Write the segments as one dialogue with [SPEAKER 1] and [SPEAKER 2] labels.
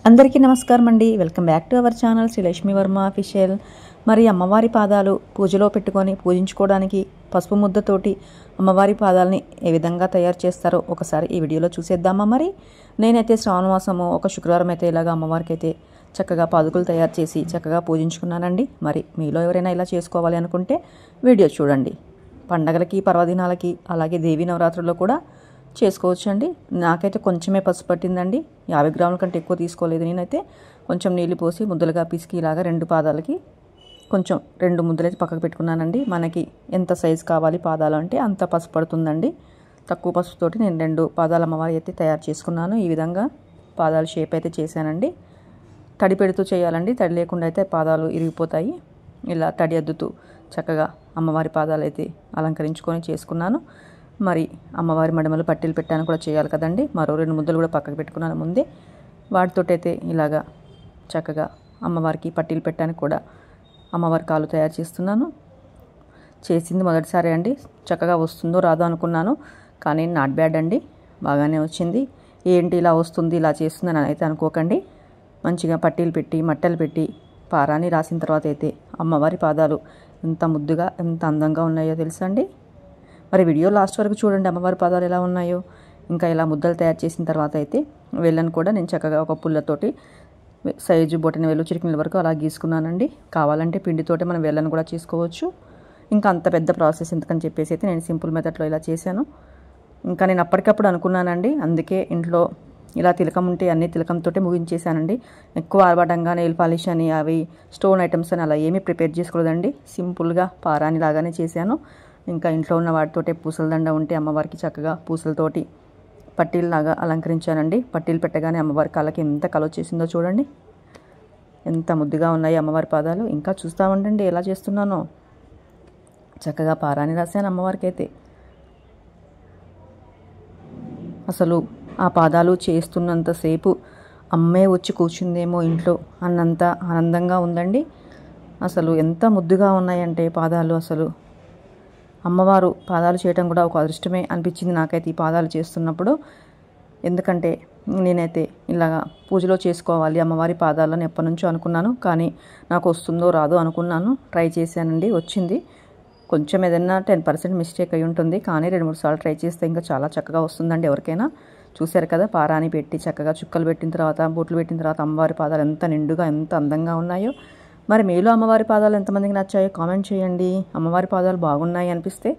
[SPEAKER 1] అందరికీ నమస్కారం అండి. Welcome back to our channel Shri Lakshmi Varma official. మరి అమ్మవారి పాదాలు పూజలో పెట్టుకొని పూజించుకోవడానికి పసుపు ముద్దతోటి అమ్మవారి పాదాలని ఏ విధంగా తయారు చేస్తారో ఒకసారి ఈ వీడియోలో చూసేద్దామా. మరి నేనైతే శ్రావణ మాసము ఒక శుక్రవారం అయితే ఇలాగా అమ్మవారికి అయితే చక్కగా పాదుకులు తయారు చేసి చక్కగా పూజించుకున్నానండి. మరి మీలో ఎవరైనా ఇలా చేసుకోవాలి అనుకుంటే వీడియో చూడండి. పండగలకి పర్వదినాలకి అలాగే దేవీ నవరాత్రుల్లో కూడా చేసుకోవచ్చు అండి. నాకైతే కొంచెమే పసుపు పట్టిందండి. 50 గ్రాముల కంటే ఎక్కువ తీసుకోలేదు. నేనైతే కొంచెం నీళ్ళు పోసి ముద్దలుగా పిసికి ఇలాగా 2 పాదాలకి కొంచెం 2 ముద్దలైతే పక్కకు పెట్టుకున్నానండి. మనకి ఎంత సైజు కావాలి పాదాలు అంటే అంత పసుపు పడుతుందండి. తక్కువ పసుపుతోటి నేను 2 పాదాల అమ్మవారి అయితే తయారు చేసుకున్నాను. ఈ విధంగా పాదాల షేప్ అయితే చేశానండి. తడి పెడుతూ చేయాలండి. తడి లేకుండా అయితే పాదాలు ఇరిగిపోతాయి. ఇలా తడి అద్దుతూ చక్కగా అమ్మవారి పాదాలు అయితే అలంకరించుకొని చేసుకున్నాను. మరి అమ్మవారి మడమలు పట్టీలు పెట్టాను కూడా చేయాలి కదండి. మరో 2 ముద్దలు కూడా పక్కకు పెట్టుకున్నాను ముందే. వాటితోటైతే ఇలాగా చక్కగా అమ్మవారికి పట్టీలు పెట్టడానికి కూడా అమ్మవారి కాలు తయారు చేస్తున్నాను. చేసింది మొదటిసారి అండి. చక్కగా వస్తుందో రాదో అనుకున్నాను, కానీ నాట్ బ్యాడ్ అండి, బాగానే వచ్చింది. ఏంటి ఇలా వస్తుంది ఇలా చేస్తుంది అని అయితే అనుకోకండి. మంచిగా పట్టీలు పెట్టి మట్టలు పెట్టి పారాని రాసిన తర్వాత అయితే అమ్మవారి పాదాలు ఎంత ముద్దుగా ఎంత అందంగా ఉన్నాయో తెలుసా అండి. మరి వీడియో లాస్ట్ వరకు చూడండి అమ్మవారి పాదాలు ఎలా ఉన్నాయో. ఇంకా ఇలా ముద్దలు తయారు చేసిన తర్వాత అయితే వేళ్ళను కూడా నేను చక్కగా ఒక పుల్లతోటి సైజు బొటన వేలు చిటికిన వరకు అలా గీసుకున్నానండి. కావాలంటే పిండితోటి మనం వేళ్ళను కూడా చేసుకోవచ్చు. ఇంకా అంత పెద్ద ప్రాసెస్ ఎందుకని చెప్పేసి అయితే నేను సింపుల్ మెథడ్లో ఇలా చేశాను. ఇంకా నేను అప్పటికప్పుడు అనుకున్నానండి, అందుకే ఇంట్లో ఇలా తిలకం ఉంటే అన్ని తిలకంతో ముగించేశానండి. ఎక్కువ ఆర్భాటంగా నెయిల్ పాలిష్ అని అవి స్టోన్ ఐటమ్స్ అని అలా ఏమీ ప్రిపేర్ చేసుకోలేదండి. సింపుల్గా పారాని లాగానే చేశాను. ఇంకా ఇంట్లో ఉన్న వాటితోటే పూసల దండ ఉంటే అమ్మవారికి చక్కగా పూసలతోటి పట్టీలలాగా అలంకరించానండి. పట్టీలు పెట్టగానే అమ్మవారి కాళ్ళకి ఎంత కల వచ్చేసిందో చూడండి. ఎంత ముద్దుగా ఉన్నాయి అమ్మవారి పాదాలు. ఇంకా చూస్తూ ఉండండి ఎలా చేస్తున్నానో. చక్కగా పారాని రాశాను అమ్మవారికి అయితే. అసలు ఆ పాదాలు చేస్తున్నంతసేపు అమ్మే వచ్చి కూర్చుందేమో ఇంట్లో అన్నంత ఆనందంగా ఉందండి. అసలు ఎంత ముద్దుగా ఉన్నాయంటే పాదాలు. అసలు అమ్మవారు పాదాలు చేయడం కూడా ఒక అదృష్టమే అనిపించింది నాకైతే ఈ పాదాలు చేస్తున్నప్పుడు. ఎందుకంటే నేనైతే ఇలాగా పూజలో చేసుకోవాలి అమ్మవారి పాదాలని ఎప్పటి నుంచో అనుకున్నాను, కానీ నాకు వస్తుందో రాదో అనుకున్నాను. ట్రై చేశానండి, వచ్చింది. కొంచెం ఏదైనా 10% మిస్టేక్ అయి ఉంటుంది, కానీ 2-3 సార్లు ట్రై చేస్తే ఇంకా చాలా చక్కగా వస్తుందండి ఎవరికైనా. చూశారు కదా, పారాని పెట్టి చక్కగా చుక్కలు పెట్టిన తర్వాత బొట్లు పెట్టిన తర్వాత అమ్మవారి పాదాలు ఎంత నిండుగా ఎంత అందంగా ఉన్నాయో. మరి మీలో అమ్మవారి పాదాలు ఎంతమందికి నచ్చాయో కామెంట్ చేయండి. అమ్మవారి పాదాలు బాగున్నాయి అనిపిస్తే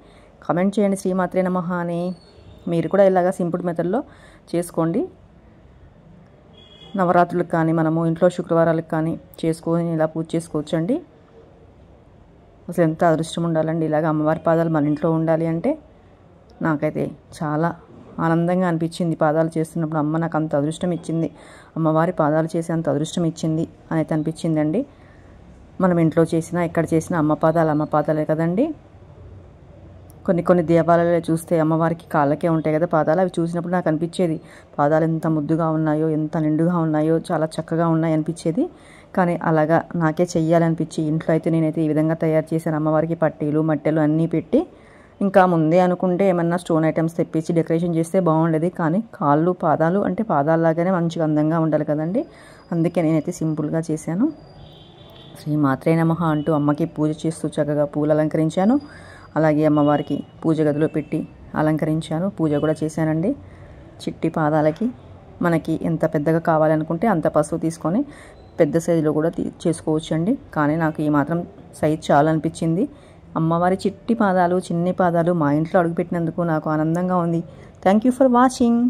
[SPEAKER 1] కామెంట్ చేయండి శ్రీమాత్రే నమః అని. మీరు కూడా ఇలాగా సింపుల్ మెథడ్లో చేసుకోండి. నవరాత్రులకు కానీ మనము ఇంట్లో శుక్రవారాలకు కానీ చేసుకొని ఇలా పూజ చేసుకోవచ్చండి. అసలు ఎంత అదృష్టం ఉండాలండి ఇలాగ అమ్మవారి పాదాలు మన ఇంట్లో ఉండాలి అంటే. నాకైతే చాలా ఆనందంగా అనిపించింది పాదాలు చేస్తున్నప్పుడు. అమ్మ నాకు అంత అదృష్టం ఇచ్చింది, అమ్మవారి పాదాలు చేసి అంత అదృష్టం ఇచ్చింది అని అయితే అనిపించిందండి. మనం ఇంట్లో చేసినా ఎక్కడ చేసినా అమ్మ పాదాలే కదండి. కొన్ని దేవాలయాలు చూస్తే అమ్మవారికి కాళ్ళకే ఉంటాయి కదా పాదాలు. అవి చూసినప్పుడు నాకు అనిపించేది పాదాలు ఎంత ముద్దుగా ఉన్నాయో ఎంత నిండుగా ఉన్నాయో చాలా చక్కగా ఉన్నాయి అనిపించేది. కానీ అలాగా నాకే చెయ్యాలనిపించి ఇంట్లో అయితే నేనైతే ఈ విధంగా తయారు చేశాను. అమ్మవారికి పట్టీలు మట్టెలు అన్నీ పెట్టి. ఇంకా ముందే అనుకుంటే ఏమన్నా స్టోన్ ఐటమ్స్ తెప్పించి డెకరేషన్ చేస్తే బాగుండేది, కానీ కాళ్ళు పాదాలు అంటే పాదాల్లాగానే మంచిగా అందంగా ఉండాలి కదండి. అందుకే నేనైతే సింపుల్గా చేశాను. శ్రీమాత్రే నమః అంటూ అమ్మకి పూజ చేస్తూ చక్కగా పూలు అలంకరించాను. అలాగే అమ్మవారికి పూజ గదిలో పెట్టి అలంకరించాను. పూజ కూడా చేశానండి. చిట్టి పాదాలకి మనకి ఎంత పెద్దగా కావాలనుకుంటే అంత పసుపు తీసుకొని పెద్ద సైజులో కూడా చేసుకోవచ్చండి. కానీ నాకు ఈ మాత్రం సైజు చాలా అనిపించింది. అమ్మవారి చిట్టి పాదాలు చిన్ని పాదాలు మా ఇంట్లో అడుగుపెట్టినందుకు నాకు ఆనందంగా ఉంది. Thank you for watching.